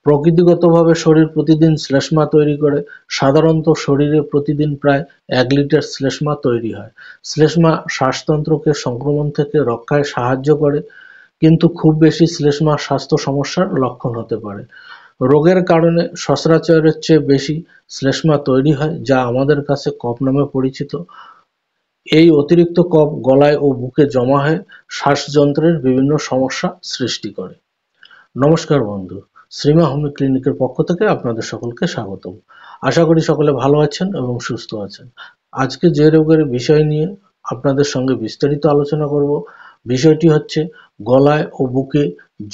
প্রকৃতিগতভাবে শরীর প্রতিদিন শ্লেষ্মা তৈরি করে। সাধারণত শরীরে প্রতিদিন প্রায় ১ লিটার শ্লেষ্মা তৈরি হয়। শ্লেষ্মা শ্বাসতন্ত্রকে সংক্রমণ থেকে রক্ষায় সাহায্য করে, কিন্তু খুব বেশি শ্লেষ্মা স্বাস্থ্য সমস্যার লক্ষণ হতে পারে। রোগের কারণে সচরাচরের চেয়ে বেশি শ্লেষ্মা তৈরি হয়, যা আমাদের কাছে কফ নামে পরিচিত। এই অতিরিক্ত কফ গলায় ও বুকে জমা হয়ে শ্বাসযন্ত্রের বিভিন্ন সমস্যা সৃষ্টি করে। নমস্কার বন্ধু, শ্রীমা হোমিও ক্লিনিকের পক্ষ থেকে আপনাদের সকলকে স্বাগতম। আশা করি সকলে ভালো আছেন এবং সুস্থ আছেন। আজকে যে রোগের বিষয় নিয়ে আপনাদের সঙ্গে বিস্তারিত আলোচনা করব, বিষয়টি হচ্ছে গলায় ও বুকে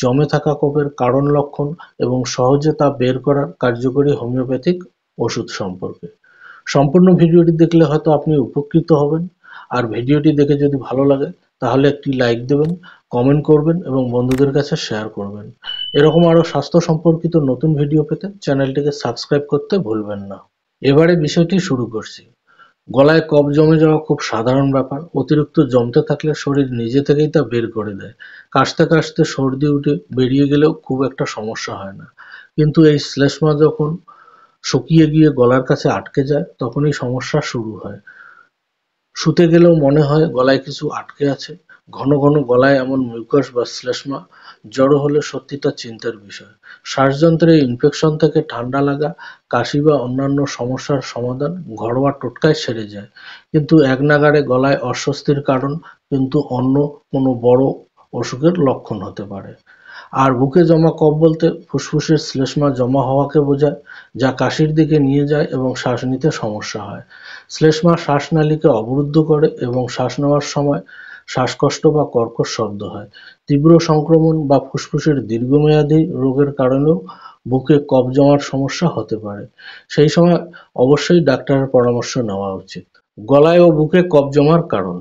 জমে থাকা কফের কারণ, লক্ষণ এবং সহজে তা বের করার কার্যকরী হোমিওপ্যাথিক ওষুধ সম্পর্কে। সম্পূর্ণ ভিডিওটি দেখলে হয়তো আপনি উপকৃত হবেন। আর ভিডিওটি দেখে যদি ভালো লাগে তাহলে একটি লাইক দেবেন, কমেন্ট করবেন এবং বন্ধুদের কাছে শেয়ার করবেন। এরকম আরও স্বাস্থ্য সম্পর্কিত নতুন ভিডিও পেতে চ্যানেলটিকে সাবস্ক্রাইব করতে ভুলবেন না। এবারে বিষয়টি শুরু করছি। গলায় কফ জমে যাওয়া খুব সাধারণ ব্যাপার। অতিরিক্ত জমতে থাকলে শরীর নিজে থেকেই তা বের করে দেয়। কাশতে কাশতে সর্দি উঠে বেরিয়ে গেলেও খুব একটা সমস্যা হয় না, কিন্তু এই শ্লেষ্মা যখন শুকিয়ে গিয়ে গলার কাছে আটকে যায় তখনই সমস্যা শুরু হয়। শুতে গেলেও মনে হয় গলায় কিছু আটকে আছে। ঘন ঘন গলায় এমন মিউকাস বা শ্লেষ্মা জড়ো হলে সত্যি তা চিন্তার বিষয়। শ্বাসযন্ত্রে ইনফেকশন থেকে ঠান্ডা লাগা, কাশি বা অন্যান্য সমস্যার সমাধান ঘরোয়া টোটকায় সেরে যায়, কিন্তু এক নাগাড়ে গলায় অস্বস্তির কারণ কিন্তু অন্য কোনো বড় অসুখের লক্ষণ হতে পারে। আর বুকে জমা কফ বলতে ফুসফুসের শ্লেষ্মা জমা হওয়াকে বোঝায়, যা কাশির দিকে নিয়ে যায় এবং শ্বাস নিতে সমস্যা হয়। শ্লেষ্মা শ্বাসনালীকে অবরুদ্ধ করে এবং শ্বাস নেওয়ার সময় শ্বাসকষ্ট বা কর্কশ শব্দ হয়। তীব্র সংক্রমণ বা ফুসফুসের দীর্ঘমেয়াদী রোগের কারণেও বুকে কফ জমার সমস্যা হতে পারে। সেই সময় অবশ্যই ডাক্তারের পরামর্শ নেওয়া উচিত। গলায় ও বুকে কফ জমার কারণ।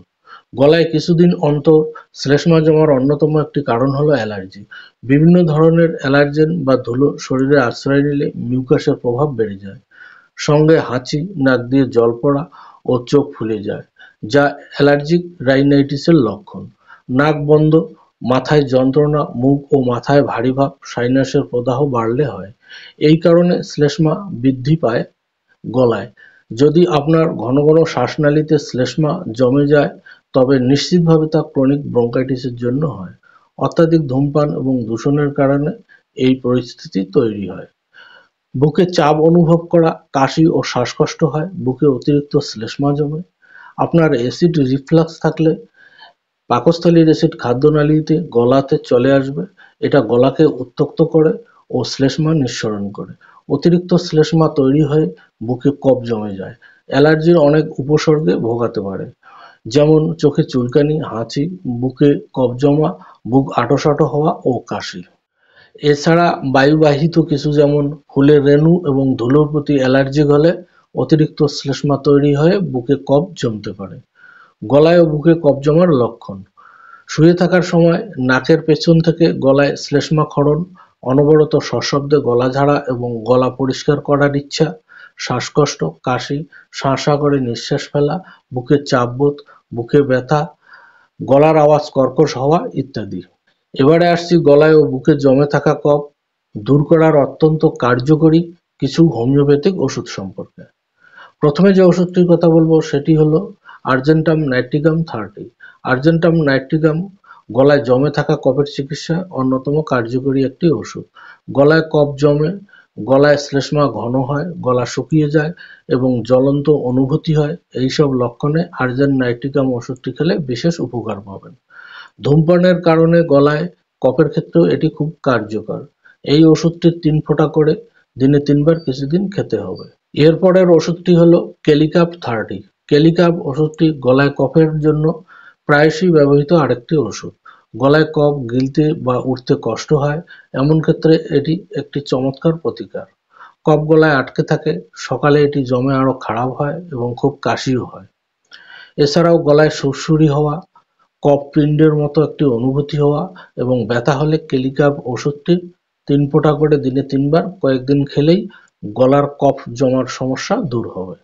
গলায় কিছুদিন অন্তর শ্লেষ্মা জমার অন্যতম একটি কারণ হলো অ্যালার্জি। বিভিন্ন ধরনের অ্যালার্জেন বা ধুলো শরীরে আশ্রয় নিলে মিউকাসের প্রভাব বেড়ে যায়। সঙ্গে হাঁচি, নাক দিয়ে জল পড়া ও চোখ ফুলে যায়, যা অ্যালার্জিক রাইনাইটিসের লক্ষণ। নাক বন্ধ, মাথায় যন্ত্রণা, মুখ ও মাথায় ভারী ভাব সাইনাসের প্রদাহ বাড়লে হয়। এই কারণে শ্লেষ্মা বৃদ্ধি পায় গলায়। যদি আপনার ঘন ঘন শ্বাসনালীতে শ্লেষ্মা জমে যায় তবে নিশ্চিতভাবে তা ক্রনিক ব্রঙ্কাইটিসের জন্য হয়। অত্যাধিক ধূমপান এবং দূষণের কারণে এই পরিস্থিতি তৈরি হয়। বুকে চাপ অনুভব করা, কাশি ও শ্বাসকষ্ট হয়। বুকে অতিরিক্ত শ্লেষ্মা জমে। আপনার অ্যাসিড রিফ্লাক্স থাকলে পাকস্থলীর অ্যাসিড খাদ্যনালীতে গলাতে চলে আসবে। এটা গলাকে উত্তক্ত করে ও শ্লেষ্মা নিঃসরণ করে। অতিরিক্ত শ্লেষ্মা তৈরি হয়ে বুকে কফ জমে যায়। অ্যালার্জির অনেক উপসর্গে ভোগাতে পারে, যেমন চোখে চুলকানি, হাঁচি, বুকে কফ জমা, বুক আঁটো-সাঁটো হওয়া ও কাশি। এছাড়া বায়ুবাহিত কিছু যেমন ফুলের রেণু এবং ধুলোর প্রতি অ্যালার্জি হলে অতিরিক্ত শ্লেষ্মা তৈরি হয়ে বুকে কফ জমতে পারে। গলায় ও বুকে কফ জমার লক্ষণ। শুয়ে থাকার সময় নাকের পেছন থেকে গলায় শ্লেষ্মাক্ষরণ, অনবরত সশব্দে গলা ঝাড়া এবং গলা পরিষ্কার করার ইচ্ছা, শ্বাসকষ্ট, কাশি, শাঁ করে নিঃশ্বাস ফেলা, বুকে চাপ বোধ, বুকে ব্যথা, গলার আওয়াজ কর্কশ হওয়া ইত্যাদি। এবারে আসছি গলায় ও বুকে জমে থাকা কফ দূর করার অত্যন্ত কার্যকরী কিছু হোমিওপ্যাথিক ওষুধ সম্পর্কে। প্রথমে যে ওষুধটির কথা বলবো সেটি হলো আর্জেন্টাম নাইট্রিগাম 30। আর্জেন্টাম নাইট্রিগাম গলায় জমে থাকা কফের চিকিৎসায় অন্যতম কার্যকরী একটি ওষুধ। গলায় কফ জমে, গলায় শ্লেষ্মা ঘন হয়, গলা শুকিয়ে যায় এবং জ্বলন্ত অনুভূতি হয়, এইসব লক্ষণে আর্জেন্ট নাইট্রিগাম ওষুধটি খেলে বিশেষ উপকার পাবেন। ধূমপানের কারণে গলায় কফের ক্ষেত্রেও এটি খুব কার্যকর। এই ওষুধটি 3 ফোঁটা করে দিনে 3 বার কিছুদিন খেতে হবে। এরপরের ওষুধটি হলো কেলিকাপ 30। কেলিকাপ ওষুধটি গলায় কফের জন্য প্রায়শই ব্যবহৃত আরেকটি ওষুধ। গলায় কফ গিলতে বা উঠতে কষ্ট হয়, এমন ক্ষেত্রে এটি একটি চমৎকার প্রতিকার। কফ গলায় আটকে থাকে, সকালে এটি জমে আরো খারাপ হয় এবং খুব কাশিও হয়। এছাড়াও গলায় সুরসুরি হওয়া, কফ পিণ্ডের মতো একটি অনুভূতি হওয়া এবং ব্যথা হলে কেলিকাপ ওষুধটি 3 ফোঁটা করে দিনে 3 বার কয়েকদিন খেলেই গলার কফ জমার সমস্যা দূর হবে।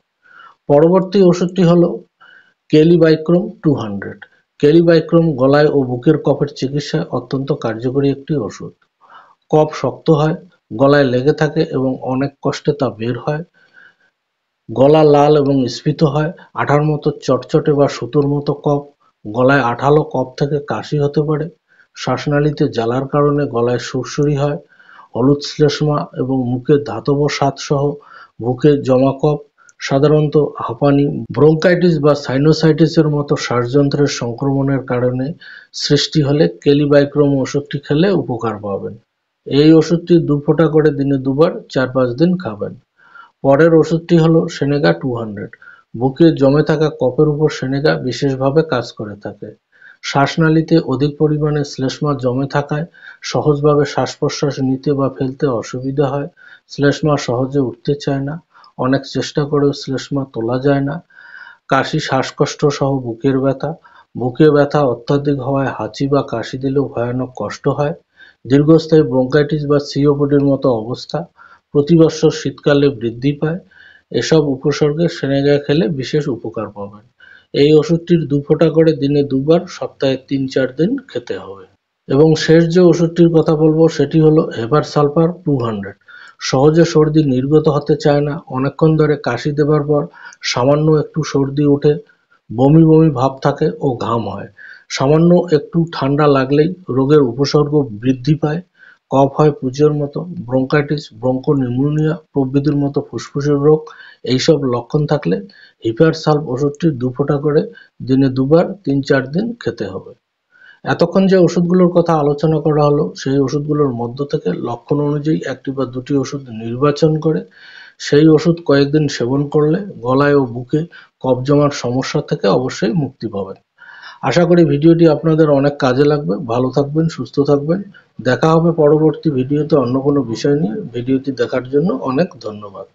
পরবর্তী ওষুধটি হলো কেলিবাইক্রম 200। কেলিবাইক্রম গলায় ও বুকের কফের চিকিৎসায় অত্যন্ত কার্যকরী একটি ওষুধ। কফ শক্ত হয়, গলায় লেগে থাকে এবং অনেক কষ্টে তা বের হয়। গলা লাল এবং স্ফীত হয়। আঠার মতো চটচটে বা সুতোর মতো কফ। গলায় আঠালো কফ থেকে কাশি হতে পারে। শ্বাসনালীতে জ্বালার কারণে গলায় সুরসুরি হয়। হলুদ শ্লেষ্মা এবং মুখে ধাতব স্বাদ সহ বুকে জমা কফ। সাধারণত হাঁপানি, ব্রঙ্কাইটিস বা সাইনোসাইটিসের মতো শ্বাসযন্ত্রের সংক্রমণের কারণে সৃষ্টি হলে কেলিবাইক্রম ওষুধটি খেলে উপকার পাবেন। এই ওষুধটি 2 ফোঁটা করে দিনে 2 বার 4-5 দিন খাবেন। পরের ওষুধটি হলো সেনেগা 200। বুকে জমে থাকা কফের উপর সেনেগা বিশেষভাবে কাজ করে থাকে। শ্বাসনালীতে অধিক পরিমাণে শ্লেষ্মা জমে থাকায় সহজভাবে শ্বাস-প্রশ্বাস নিতে বা ফেলতে অসুবিধা হয়। শ্লেষ্মা সহজে উঠতে চায় না। অনেক চেষ্টা করেও শ্লেষ্মা তোলা যায় না। কাশি, শ্বাসকষ্ট সহ বুকের ব্যথা। বুকে ব্যথা অত্যাধিক হওয়ায় হাঁচি বা কাশি দিলেও ভয়ানক কষ্ট হয়। দীর্ঘস্থায়ী ব্রঙ্কাইটিস বা সিওপিডির মতো অবস্থা প্রতি বৎসর শীতকালে বৃদ্ধি পায়। এসব উপসর্গে সেনেগা খেলে বিশেষ উপকার পাবেন। এই ওষুধটির 2 ফোঁটা করে দিনে 2 বার সপ্তাহে 3-4 দিন খেতে হবে। এবং শেষ যে ওষুধটির কথা বলবো সেটি হলো হেপার সালফার 200। সহজে সর্দি নির্গত হতে চায় না। অনেকক্ষণ ধরে কাশি দেবার পর সামান্য একটু সর্দি ওঠে, বমি বমি ভাব থাকে ও ঘাম হয়। সামান্য একটু ঠান্ডা লাগলেই রোগের উপসর্গ বৃদ্ধি পায়। কফ হয় পুঁজের মতো। ব্রঙ্কাইটিস, ব্রঙ্কোনিউমোনিয়া প্রভৃতির মতো ফুসফুসের রোগ এইসব লক্ষণ থাকলে হিপার সালফ ওষুধটি 2 ফোঁটা করে দিনে 2 বার 3-4 দিন খেতে হবে। এতক্ষণ যে ওষুধগুলোর কথা আলোচনা করা হলো সেই ওষুধগুলোর মধ্য থেকে লক্ষণ অনুযায়ী 1টি বা 2টি ওষুধ নির্বাচন করে সেই ওষুধ কয়েকদিন সেবন করলে গলায় ও বুকে কফ জমার সমস্যা থেকে অবশ্যই মুক্তি পাবেন। আশা করি ভিডিওটি আপনাদের অনেক কাজে লাগবে। ভালো থাকবেন, সুস্থ থাকবেন। দেখা হবে পরবর্তী ভিডিওতে অন্য কোনো বিষয় নিয়ে। ভিডিওটি দেখার জন্য অনেক ধন্যবাদ।